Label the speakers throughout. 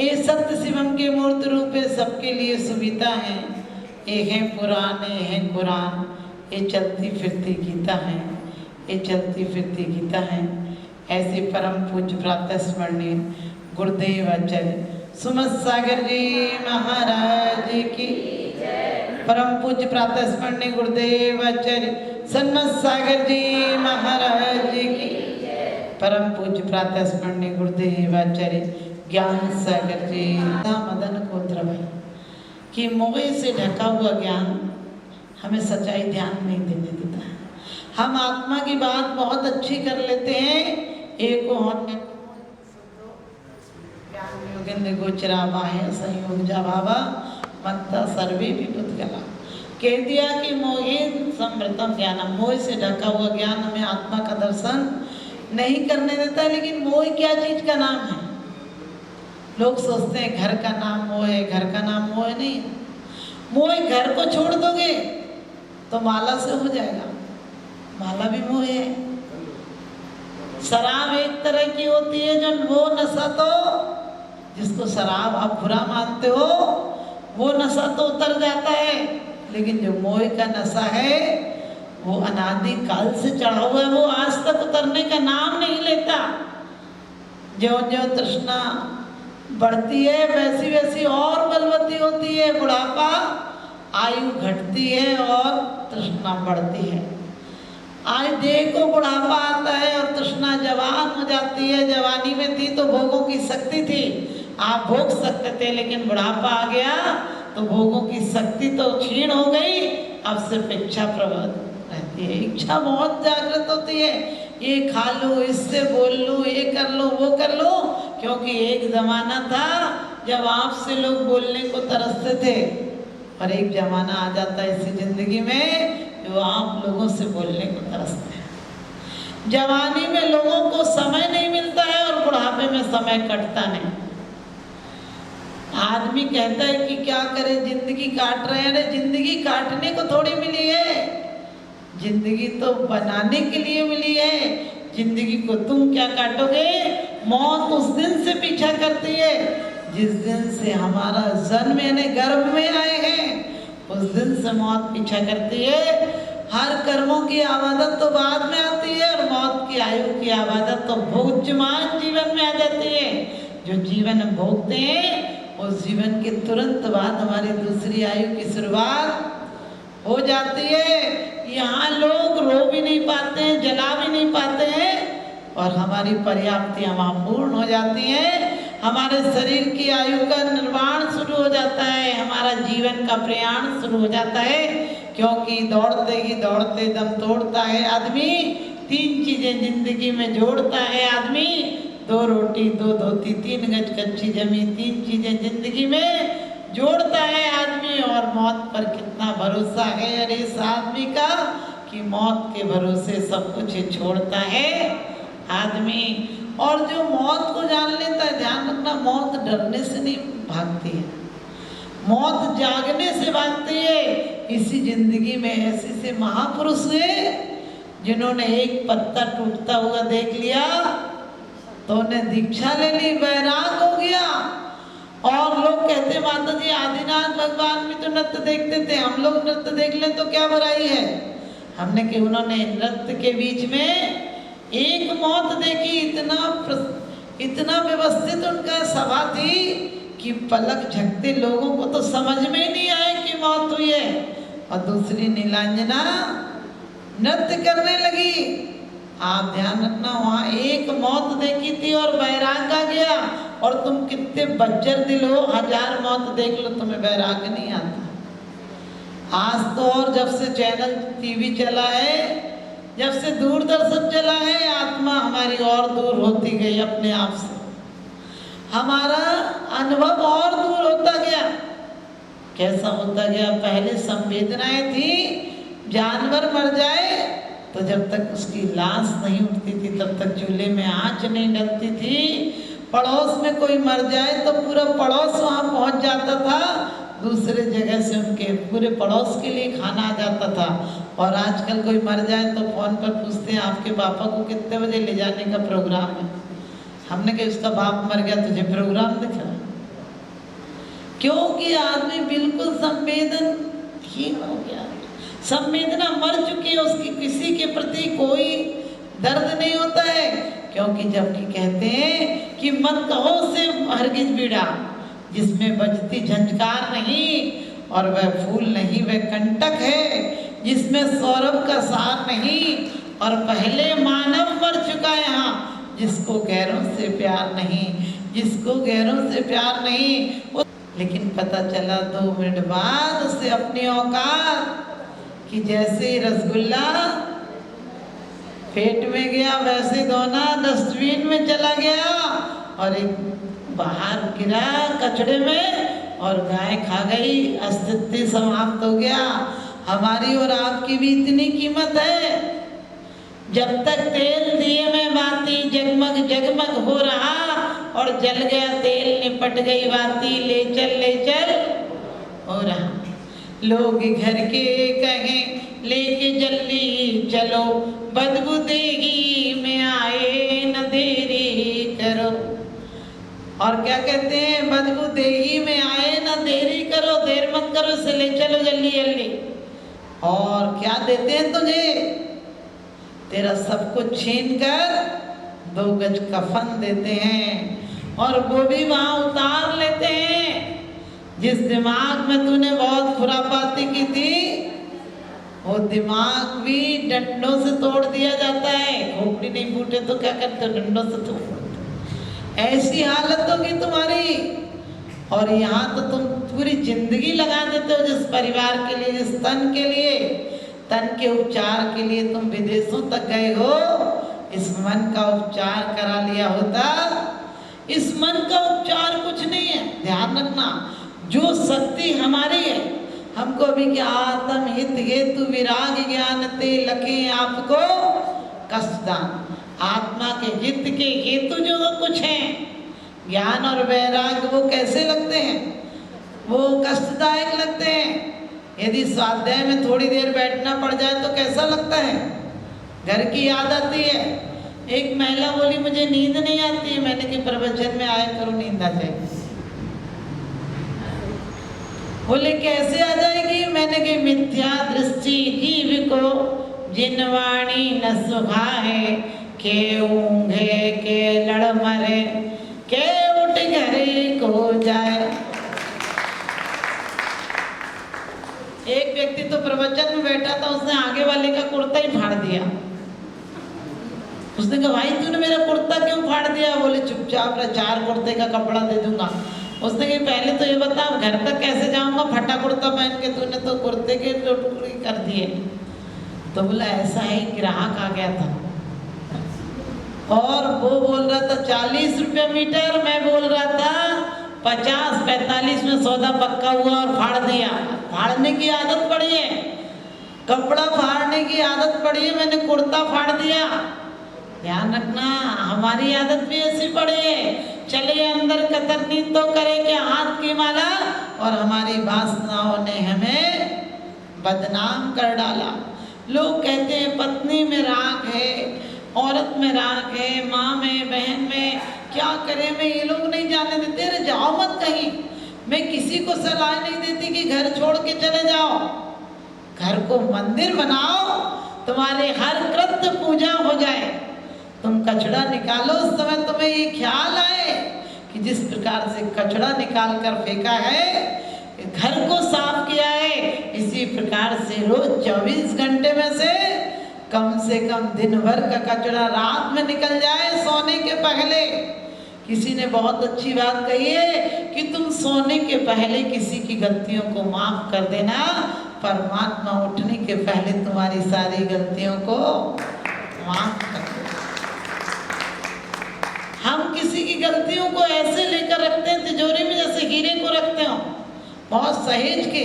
Speaker 1: ये सत्य शिवम के मूर्त रूप है, सबके लिए सुविधा है। ये है पुराण, ये है कुरान, ये चलती फिरती गीता है, ये चलती फिरती गीता है। ऐसे परम पूज्य प्रातः स्मरणीय गुरुदेव आचार्य सुमत सागर जी महाराज की, परम पूज्य प्रातः स्मरणीय गुरुदेव आचार्य सन्मत सागर जी महाराज की, परम पूज्य प्रातः स्मरणीय गुरुदेव आचार्य ज्ञान सागर जी। मदन को द्रव्य कि मोह से ढका हुआ ज्ञान हमें सच्चाई ध्यान नहीं देने देता है। हम आत्मा की बात बहुत अच्छी कर लेते हैं। एक योगेंद्र गोचरा बाह्य संयोग जा बाबा मत्ता सर्वे विपुतगला कह दिया कि मोहे समृतम ज्ञान, मोह से ढका हुआ ज्ञान हमें आत्मा का दर्शन नहीं करने देता। लेकिन मोह क्या चीज का नाम है? लोग सोचते हैं घर का नाम मोह है, घर का नाम मोह नहीं है। मोह घर को छोड़ दोगे तो माला से हो जाएगा, माला भी मोह है। शराब एक तरह की होती है जो वो नशा, तो जिसको शराब आप बुरा मानते हो वो नशा तो उतर जाता है, लेकिन जो मोह का नशा है वो अनादि काल से चढ़ा हुआ है, वो आज तक उतरने का नाम नहीं लेता। ज्यों ज्यों तृष्णा बढ़ती है वैसी वैसी और बलवती होती है। बुढ़ापा आयु घटती है और तृष्णा बढ़ती है। आज देखो बुढ़ापा आता है और तृष्णा जवान हो जाती है। जवानी में थी तो भोगों की शक्ति थी, आप भोग सकते थे, लेकिन बुढ़ापा आ गया तो भोगों की शक्ति तो क्षीण हो गई। अब सिर्फ इच्छा प्रबल रहती है। इच्छा बहुत जागृत होती है, ये खा लो, इससे बोल लो, ये कर लो, वो कर लो। क्योंकि एक जमाना था जब आपसे लोग बोलने को तरसते थे, और एक जमाना आ जाता है इसी जिंदगी में जो आप लोगों से बोलने को तरसते हैं। जवानी में लोगों को समय नहीं मिलता है और बुढ़ापे में समय कटता नहीं। आदमी कहता है कि क्या करे, जिंदगी काट रहे हैं। जिंदगी काटने को थोड़ी मिली है, जिंदगी तो बनाने के लिए मिली है। जिंदगी को तुम क्या काटोगे? मौत उस दिन से पीछा करती है जिस दिन से हमारा जन्म यानी गर्भ में आए हैं, उस दिन से मौत पीछा करती है। हर कर्मों की आबादत तो बाद में आती है और मौत की आयु की आबादत तो भोज्यमान जीवन में आ जाती है। जो जीवन भोगते हैं उस जीवन के तुरंत बाद हमारी दूसरी आयु की शुरुआत हो जाती है। यहाँ लोग रो भी नहीं पाते हैं, जला भी नहीं पाते हैं, और हमारी पर्याप्तियाँ वहाँ पूर्ण हो जाती हैं। हमारे शरीर की आयु का निर्माण शुरू हो जाता है, हमारा जीवन का प्रयाण शुरू हो जाता है। क्योंकि दौड़ते ही दौड़ते दम तोड़ता है आदमी। तीन चीजें जिंदगी में जोड़ता है आदमी, 2 रोटी 2 धोती 3 गज कच्ची जमी। 3 चीजें जिंदगी में जोड़ता है आदमी। और मौत पर कितना भरोसा है अरे इस आदमी का कि मौत के भरोसे सब कुछ छोड़ता है आदमी। और जो मौत को जान लेता है, ध्यान रखना, मौत डरने से नहीं भागती है, मौत जागने से भागती है। इसी जिंदगी में ऐसे से महापुरुष हुए जिन्होंने एक पत्ता टूटता हुआ देख लिया तो उन्हें दीक्षा ले ली, वैराग हो गया। और लोग कहते माता जी आदिनाथ भगवान भी तो नृत्य देखते थे, हम लोग नृत्य देख लें तो क्या बुराई है। हमने कि उन्होंने नृत्य के बीच में एक मौत देखी, इतना व्यवस्थित उनका सभा थी कि पलक झपकते लोगों को तो समझ में ही नहीं आया कि मौत हुई है। और दूसरी नीलांजना नृत्य करने लगी। आप ध्यान रखना, वहाँ एक मौत देखी थी और वैराग आ गया। और तुम कितने बज्जर दिल हो, 1000 मौत देख लो तुम्हें वैराग नहीं आता। आज तो और जब से चैनल टीवी चला है, जब से दूरदर्शन चला है, आत्मा हमारी और दूर होती गई अपने आप से। हमारा अनुभव और दूर होता गया। कैसा होता गया? पहले संवेदनाएं थी, जानवर मर जाए तो जब तक उसकी लाश नहीं उठती थी तब तक चूल्हे में आंच नहीं डलती थी। पड़ोस में कोई मर जाए तो पूरा पड़ोस वहाँ पहुँच जाता था, दूसरे जगह से उनके पूरे पड़ोस के लिए खाना आ जाता था। और आजकल कोई मर जाए तो फोन पर पूछते हैं आपके पापा को कितने बजे ले जाने का प्रोग्राम है। हमने कहा उसका बाप मर गया, तुझे प्रोग्राम दिखा? क्योंकि आदमी बिल्कुल संवेदनहीन हो गया, संवेदना मर चुकी है, उसकी किसी के प्रति कोई दर्द नहीं होता है। क्योंकि जबकि कहते हैं कि मत कहो से हरगिज बीड़ा, जिसमें बजती झंझकार नहीं और वह फूल नहीं वह कंटक है, जिसमें सौरभ का सार नहीं और पहले मानव मर चुका है यहाँ, जिसको गैरों से प्यार नहीं, जिसको गैरों से प्यार नहीं। लेकिन पता चला 2 मिनट बाद उसे अपनी औकात कि जैसे रसगुल्ला पेट में गया वैसे दोना डस्टबिन में चला गया और एक बाहर गिरा कचड़े में और गाय खा गई, अस्तित्व समाप्त हो गया। हमारी और आपकी भी इतनी कीमत है। जब तक तेल दिए में बाती जगमग जगमग हो रहा और जल गया तेल निपट गई बाती, ले चल हो रहा। लोग घर के कहें लेके जल्दी चलो, बदबू देगी में आए न देरी करो। और क्या कहते हैं, बदबू देगी में आए न देरी करो, देर मत करो, से ले चलो जल्दी जल्दी। और क्या देते हैं तुझे, तेरा सब कुछ छीन कर 2 गज कफन देते हैं और वो भी वहां उतार लेते हैं। जिस दिमाग में तूने बहुत खुरापाती की थी वो दिमाग भी डंडों से तोड़ दिया जाता है। खोपड़ी नहीं फूटे तो क्या करते हो, डंडों से तोड़। ऐसी हालत होगी तुम्हारी। और यहाँ तो तुम पूरी जिंदगी लगा देते हो जिस परिवार के लिए, जिस तन के लिए, तन के उपचार के लिए तुम विदेशों तक गए हो। इस मन का उपचार करा लिया होता। इस मन का उपचार कुछ नहीं है, ध्यान रखना। जो शक्ति हमारी है, हमको भी क्या आत्म हित हेतु विराग ज्ञान ते लखे आपको कष्टदान। आत्मा के हित के हेतु जो कुछ हैं, ज्ञान और वैराग, वो कैसे लगते हैं, वो कष्टदायक लगते हैं। यदि स्वाध्याय में थोड़ी देर बैठना पड़ जाए तो कैसा लगता है, घर की याद आती है। एक महिला बोली मुझे नींद नहीं आती है। मैंने कि प्रवचन में आया करो नींद आ जाएगी। बोले कैसे आ जाएगी, मैंने कि मिथ्या दृष्टि जीव को जिनवाणी न सुखा है, के ऊंघे के लड़ मरे के उठ घरे को जाए। एक व्यक्ति तो प्रवचन में बैठा था, उसने आगे वाले का कुर्ता ही फाड़ दिया। उसने कहा भाई तूने मेरा कुर्ता क्यों फाड़ दिया। बोले चुपचाप रह, 4 कुर्ते का कपड़ा दे दूंगा। उसने कहा पहले तो ये बता घर तक कैसे जाऊंगा, फटा कुर्ता पहन के, तूने तो कुर्ते के टुकड़े कर दिए। तो बोला ऐसा ही ग्राहक आ गया था और वो बोल रहा था 40 रुपये मीटर, मैं बोल रहा था 50-45 में सौदा पक्का हुआ और फाड़ दिया। फाड़ने की आदत पड़ी है, कपड़ा फाड़ने की आदत पड़ी है, मैंने कुर्ता फाड़ दिया। ध्यान रखना, हमारी आदत भी ऐसी पड़ी है। चले अंदर कतरनी तो करे क्या हाथ की माला, और हमारी वासनाओं ने हमें बदनाम कर डाला। लोग कहते हैं पत्नी में राग है, औरत में राग है, माँ में, बहन में, क्या करें। मैं ये लोग नहीं जाने देते, अरे जाओ मत कहीं। मैं किसी को सलाह नहीं देती कि घर छोड़ के चले जाओ। घर को मंदिर बनाओ, तुम्हारे हर कृत्य पूजा हो जाए। तुम कचड़ा निकालो, उस समय तुम्हें ये ख्याल आए कि जिस प्रकार से कचड़ा निकाल कर फेंका है, घर को साफ किया है, इसी प्रकार से रोज 24 घंटे में से कम दिन भर का कचड़ा रात में निकल जाए सोने के पहले। किसी ने बहुत अच्छी बात कही है कि तुम सोने के पहले किसी की गलतियों को माफ कर देना, परमात्मा उठने के पहले तुम्हारी सारी गलतियों को माफ कर देना। हम किसी की गलतियों को ऐसे लेकर रखते हैं तिजोरी में जैसे हीरे को रखते हो, बहुत सहेज के।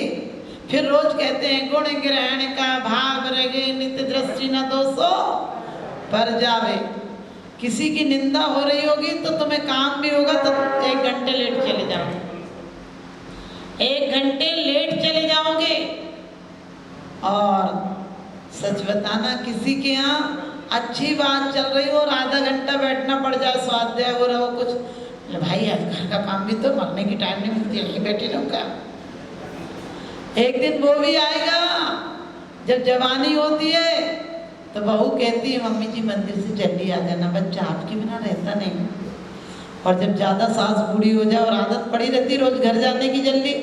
Speaker 1: फिर रोज कहते हैं गुण ग्रहण का भाव रगे, नित्य दृष्टि न दोषो पर जावे। किसी की निंदा हो रही होगी तो तुम्हें काम भी होगा तो 1 घंटे लेट चले जाओगे, 1 घंटे लेट चले जाओगे। और सच बताना, किसी के यहाँ अच्छी बात चल रही हो और आधा घंटा बैठना पड़ जाए, स्वाध्याय हो रहा हो, कुछ बोले भाई आज घर का काम भी तो, मरने की टाइम नहीं मिलती, यहीं बैठे रहो क्या। एक दिन वो भी आएगा जब जवानी होती है तो बहू कहती है मम्मी जी मंदिर से जल्दी आ जाना, बच्चा आपके बिना रहता नहीं। और जब ज़्यादा सास बूढ़ी हो जाए और आदत पड़ी रहती रोज घर जाने की जल्दी,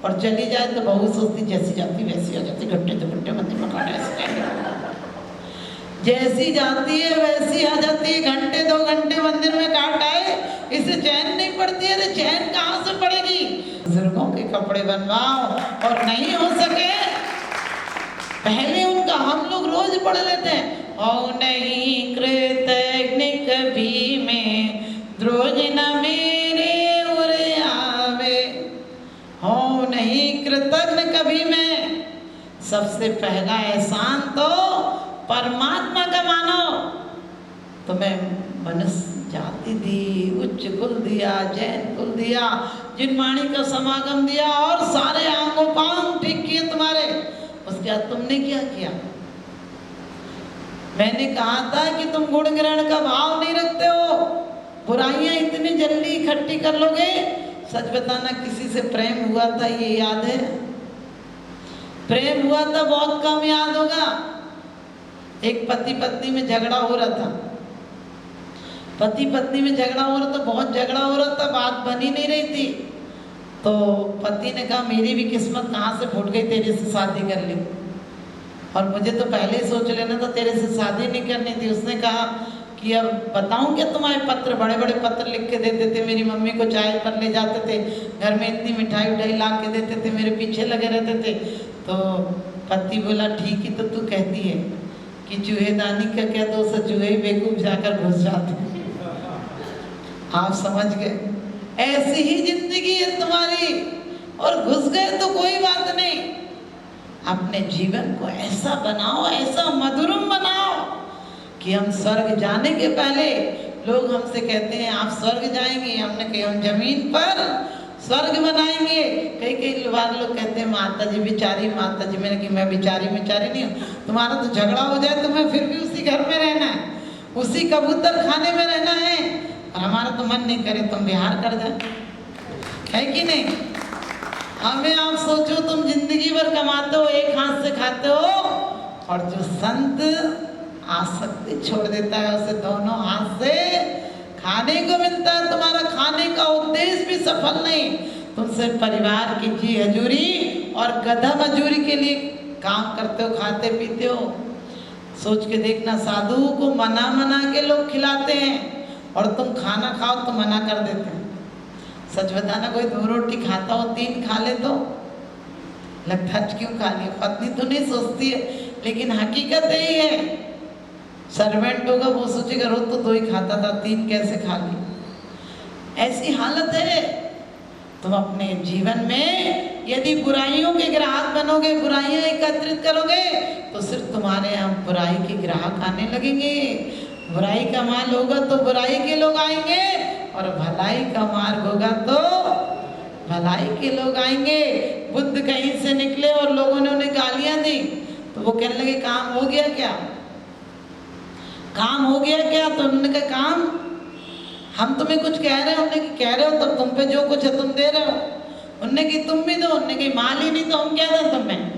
Speaker 1: और चली जाए तो बहू सोचती जैसी जाती वैसी आ जाती, घंटे 2 घंटे मंदिर में काटा ऐसे जैसी जाती है वैसी आ जाती है, घंटे 2 घंटे मंदिर में काट आए, इसे चैन नहीं पड़ती है। चैन कहाँ से पड़ेगी। बुजुर्गों के कपड़े बनवाओ और नहीं हो सके पहले उनका हम लोग रोज पढ़ लेते हैं, हो नहीं कृतज्ञ कभी में द्रोज न मेरे उरे आवे, हो नहीं कृतज्ञ कभी में। सबसे पहला एहसान तो परमात्मा का मानो। तुम्हें मनुष्य जाति दी, उच्च कुल दिया, जैन कुल दिया, जिनवाणी का समागम दिया और सारे आंगों पांग ठीक किए तुम्हारे, उसके बाद तुमने क्या किया। मैंने कहा था कि तुम गुण ग्रहण का भाव नहीं रखते हो, बुराइयां इतनी जल्दी इकट्ठी कर लोगे। सच बताना किसी से प्रेम हुआ था ये याद है? प्रेम हुआ था बहुत कम याद होगा। एक पति पत्नी में झगड़ा हो रहा था, पति पत्नी में झगड़ा हो रहा था, बहुत झगड़ा हो रहा था, बात बनी नहीं रही थी। तो पति ने कहा मेरी भी किस्मत कहाँ से फूट गई, तेरे से शादी कर ली, और मुझे तो पहले ही सोच लेना था, तेरे से शादी नहीं करनी थी। उसने कहा कि अब बताऊं क्या तुम्हारे पत्र, बड़े बड़े पत्र लिख के देते थे, मेरी मम्मी को चाय पर ले जाते थे, घर में इतनी मिठाई उठाई ला के देते थे, मेरे पीछे लगे रहते थे। तो पति बोला ठीक ही तो तू कहती है कि चूहेदानी का क्या दोष है, चूहे ही बेवकूफ जाकर घुस जाते। आप समझ गए, ऐसी ही जिंदगी है तुम्हारी, और घुस गए तो कोई बात नहीं। अपने जीवन को ऐसा बनाओ, ऐसा मधुरम बनाओ कि हम स्वर्ग जाने के पहले लोग हमसे कहते हैं आप स्वर्ग जाएंगे, हमने कहा हम जमीन पर स्वर्ग बनाएंगे। कई बार लोग कहते हैं माता जी बिचारी, माता जी। मैंने कि मैं बिचारी नहीं हूँ, तुम्हारा तो झगड़ा हो जाए तो मैं फिर भी उसी घर में रहना है, उसी कबूतर खाने में रहना है, और हमारा तो मन नहीं करे तुम बिहार कर जाए, है कि नहीं। हमें आप सोचो तुम जिंदगी भर कमाते हो, एक हाथ से खाते हो, और जो संत आसक्ति छोड़ देता है उसे दोनों हाथ से खाने को मिलता है। तुम्हारा खाने का उद्देश्य भी सफल नहीं, तुम सिर्फ परिवार की जी हजूरी और गधा मजूरी के लिए काम करते हो, खाते पीते हो। सोच के देखना, साधुओं को मना के लोग खिलाते हैं और तुम खाना खाओ तो मना कर देते हैं। सच बताना, कोई 2 रोटी खाता हो 3 खा ले तो लगता है क्यों खा लिया। पत्नी तो नहीं सोचती है, लेकिन हकीकत यही है। सर्वेंट होगा वो सोचेगा रोज तो 2 ही खाता था, 3 कैसे खा ली। ऐसी हालत है। तुम अपने जीवन में यदि बुराइयों के ग्राहक बनोगे, बुराइयां एकत्रित करोगे, तो सिर्फ तुम्हारे यहाँ बुराई के ग्राहक आने लगेंगे। बुराई का माल होगा तो बुराई के लोग आएंगे, और भलाई का मार्ग होगा तो भलाई के लोग आएंगे। बुद्ध कहीं से निकले और लोगों ने उन्हें गालियां दी, तो वो कहने लगे काम हो गया क्या, काम हो गया क्या। तो उन्होंने कहा काम, हम तुम्हें कुछ कह रहे हो, उन्होंने कह रहे हो, तब तुम पे जो कुछ है तुम दे रहे हो। उन्होंने की तुम भी दो, उन्होंने कही माल ही नहीं तो हम क्या दें तुम्हें,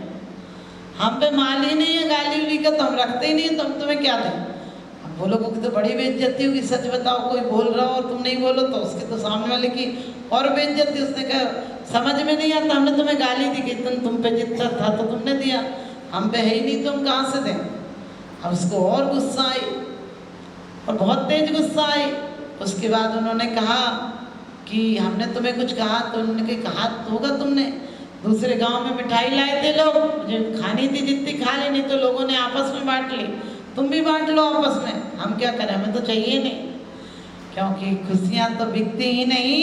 Speaker 1: हम पे माल ही नहीं है, गाली उली का तो हम रखते ही नहीं है, तो हम तुम्हें क्या दें। अब वो लोगों की तो बड़ी बेइज्जती होगी। सच बताओ, कोई बोल रहा हो और तुम नहीं बोलो तो उसके तो सामने वाले की और बेइज्जती। उसने कहा समझ में नहीं आता, हमने तुम्हें गाली दी कि तुम पे जितना था तो तुमने दिया, हम पे है ही नहीं तो हम कहाँ से दें। अब उसको और गुस्सा आई, और बहुत तेज गुस्सा आई। उसके बाद उन्होंने कहा कि हमने तुम्हें कुछ कहा, तो उन्होंने कहा होगा तुमने दूसरे गांव में मिठाई लाए थे लोग, मुझे खानी थी जितनी खा ली, नहीं तो लोगों ने आपस में बांट ली, तुम भी बांट लो आपस में, हम क्या करें, हमें तो चाहिए नहीं। क्योंकि खुशियाँ तो बिकती ही नहीं,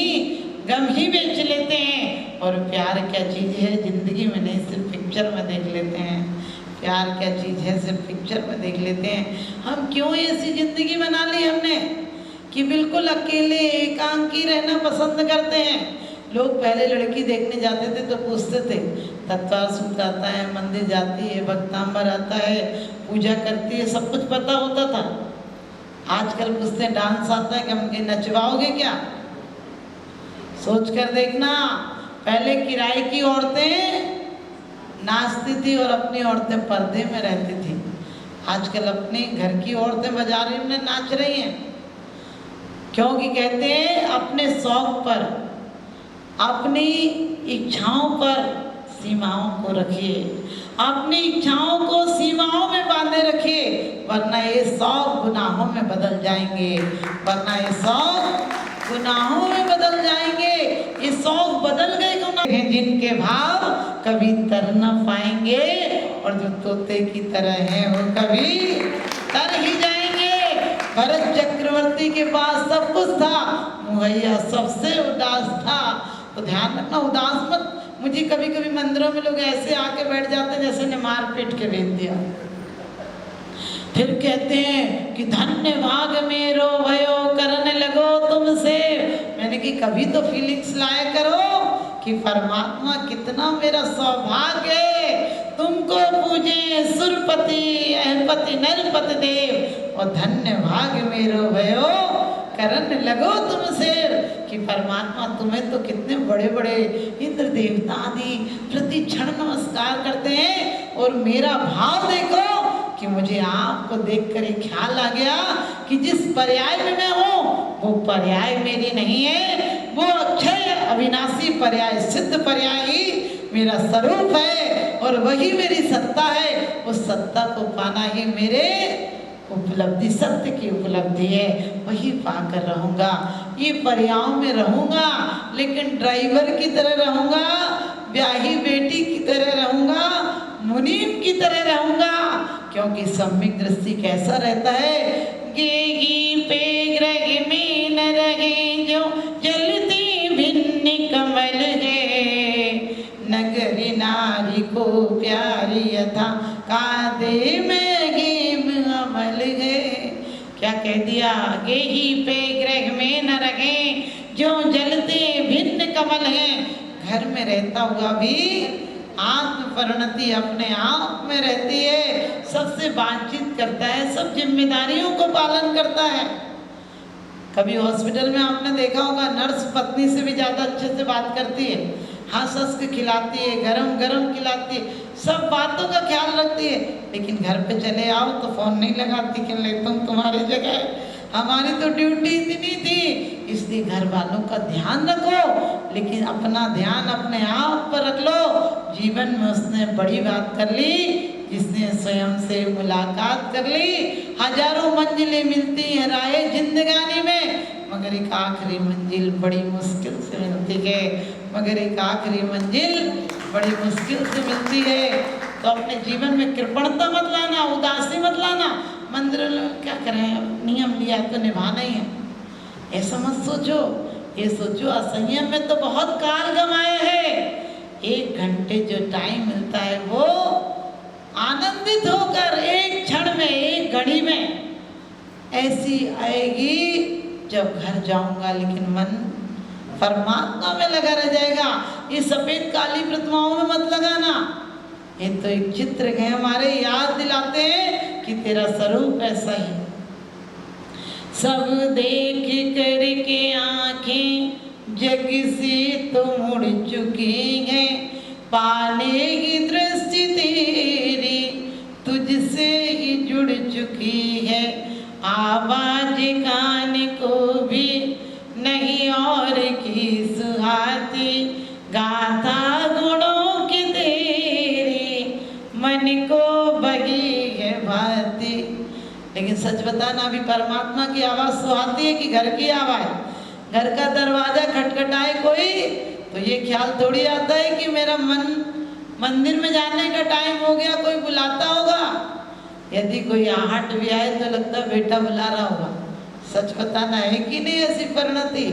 Speaker 1: गम ही बेच लेते हैं। और प्यार क्या चीज़ है, जिंदगी में नहीं सिर्फ पिक्चर में देख लेते हैं। प्यार क्या चीज़ है, सिर्फ पिक्चर में देख लेते हैं। हम क्यों ऐसी ज़िंदगी बना ली हमने कि बिल्कुल अकेले एकांकी रहना पसंद करते हैं। लोग पहले लड़की देखने जाते थे तो पूछते थे तत्वार सूत्र आता है, मंदिर जाती है, भक्तांबर आता है, पूजा करती है, सब कुछ पता होता था। आजकल पूछते हैं डांस आता है कि हम नचवाओगे क्या, सोच कर देखना, पहले किराए की औरतें नाचती थी और अपनी औरतें पर्दे में रहती थी। आजकल अपने घर की औरतें बाजार में नाच रही हैं, क्योंकि कहते हैं अपने शौक पर, अपनी इच्छाओं पर सीमाओं को रखिए, अपनी इच्छाओं को सीमाओं में बांधे रखिए, वरना ये शौक गुनाहों में बदल जाएंगे, वरना ये शौक गुनाहों में बदल जाएंगे। ये शौक बदल गए गुनाह हैं जिनके भाव कभी तर न पाएंगे, और जो तोते की तरह हैं वो कभी तर ही जाएंगे। भरत चक्रवर्ती के पास सब कुछ था, मुहैया सबसे उदास था। तो ध्यान रखना, उदास मत। मुझे कभी कभी मंदिरों में लोग ऐसे आके बैठ जाते हैं जैसे ने मार पीट के भेज दिया, फिर कहते हैं कि धन्य भाग मेरो भयो करने लगो तुमसे। मैंने कि कभी तो फीलिंग्स लाया करो कि परमात्मा कितना मेरा सौभाग्य है, तुमको पूजे सुरपति अहपति नरपति देव, और धन्य भाग मेरो भयो करने लगो तुमसे। कि परमात्मा तुम्हें तो कितने बड़े बड़े इंद्र देवता आदि प्रति क्षण नमस्कार करते हैं, और मेरा भाव देखो कि मुझे आपको देखकर एक ख्याल आ गया कि जिस पर्याय में मैं हूँ वो पर्याय मेरी नहीं है, वो अक्षय अविनाशी पर्याय सिद्ध पर्याय ही मेरा स्वरूप है, और वही मेरी सत्ता है। उस सत्ता को पाना ही मेरे उपलब्धि, सत्य की उपलब्धि है, वही पाकर रहूँगा। ये पर्यायों में रहूँगा, लेकिन ड्राइवर की तरह रहूँगा, ब्याही बेटी की तरह रहूँगा, मुनीम की तरह रहूँगा। क्योंकि सम्यक दृष्टि कैसा रहता है, गेगी पे ग्रह में न रहे जो जलती भिन्न कमल है, नगरी नारी को प्यारी यथा कादे में गेम अमल है। क्या कह दिया, गेही पे ग्रह में न रहे जो जलते भिन्न कमल है। घर में रहता हुआ भी आत्म परिणति अपने आप में रहती है, सबसे बातचीत करता है, सब जिम्मेदारियों को पालन करता है। कभी हॉस्पिटल में आपने देखा होगा, नर्स पत्नी से भी ज़्यादा अच्छे से बात करती है, हंस हंस के खिलाती है, गरम गरम खिलाती है, सब बातों का ख्याल रखती है। लेकिन घर पे चले आओ तो फोन नहीं लगाती कि लेता हूँ तुम्हारी जगह, हमारी तो ड्यूटी इतनी थी। इसलिए घर वालों का ध्यान रखो, लेकिन अपना ध्यान अपने आप पर रख लो। जीवन में उसने बड़ी बात कर ली, जिसने स्वयं से मुलाकात कर ली। हजारों मंजिलें मिलती हैं राहे जिंदगानी में, मगर एक आखिरी मंजिल बड़ी मुश्किल से मिलती है, मगर एक आखिरी मंजिल बड़ी मुश्किल से मिलती है। तो अपने जीवन में कृपणता मत लाना, उदासी मत लाना। मंदिर में क्या करें, नियम लिया तो निभाना ही है, ऐसा मत सोचो। ये सोचो असंयम में तो बहुत काल गंवाया है। 1 घंटे जो टाइम मिलता है वो आनंदित होकर एक क्षण में, एक घड़ी में ऐसी आएगी जब घर जाऊंगा लेकिन मन परमात्मा में लगा रह जाएगा। ये सफेद काली प्रतिमाओं में मत लगाना। ये तो एक चित्र है हमारे, याद दिलाते हैं कि तेरा स्वरूप ऐसा ही। सब देख करके आंखें जग से तो मुड़ चुकी हैं, पाने की दृष्टि तेरी तुझसे ही जुड़ चुकी है। आवाज कान को भी नहीं और की सुहाती, गाथा गुणों की तेरी मन को बही है भाती। लेकिन सच बताना, अभी परमात्मा की आवाज़ सुहाती है कि घर की आवाज़। घर का दरवाजा खटखटाए कोई तो ये ख्याल थोड़ी आता है कि मेरा मन मंदिर में जाने का टाइम हो गया, कोई बुलाता होगा। यदि कोई आहट भी आए तो लगता है बेटा बुला रहा होगा। सच बताना है कि नहीं ऐसी परिणति।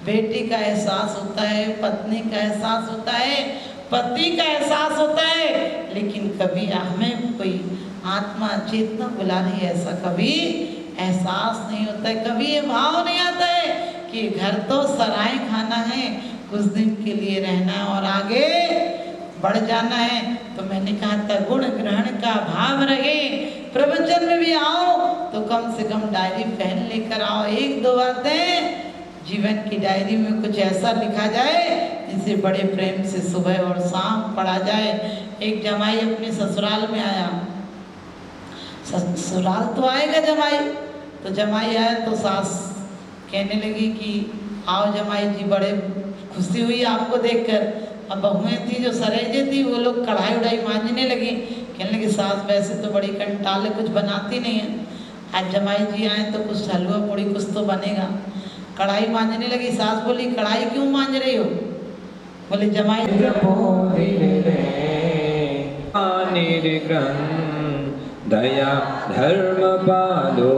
Speaker 1: बेटी का एहसास होता है, पत्नी का एहसास होता है, पति का एहसास होता है, लेकिन कभी हमें कोई आत्मा चेतना बुला रही है ऐसा कभी एहसास नहीं होता है। कभी ये भाव नहीं आता है कि घर तो सराय खाना है, कुछ दिन के लिए रहना है और आगे बढ़ जाना है। तो मैंने कहा था गुण ग्रहण का भाव रहे। प्रवचन में भी आओ तो कम से कम डायरी पेन लेकर आओ, 1-2 बातें जीवन की डायरी में कुछ ऐसा लिखा जाए जिसे बड़े प्रेम से सुबह और शाम पढ़ा जाए। एक जमाई अपने ससुराल में आया, ससुराल तो आएगा जमाई, तो जमाई आया तो सास कहने लगी कि आओ जमाई जी, बड़े खुशी हुई आपको देखकर। अब बहुएं थी जो सरेजे थी वो लोग कढ़ाई उढ़ाई मांजने लगी, कहने लगी सास वैसे तो बड़ी कंटाले, कुछ बनाती नहीं है, आज जमाई जी आए तो कुछ हलवा पूड़ी कुछ तो बनेगा। कढ़ाई मांजने लगी, सास बोली कढ़ाई क्यों मांज रही हो? बोले जमाई
Speaker 2: दया धर्म पालो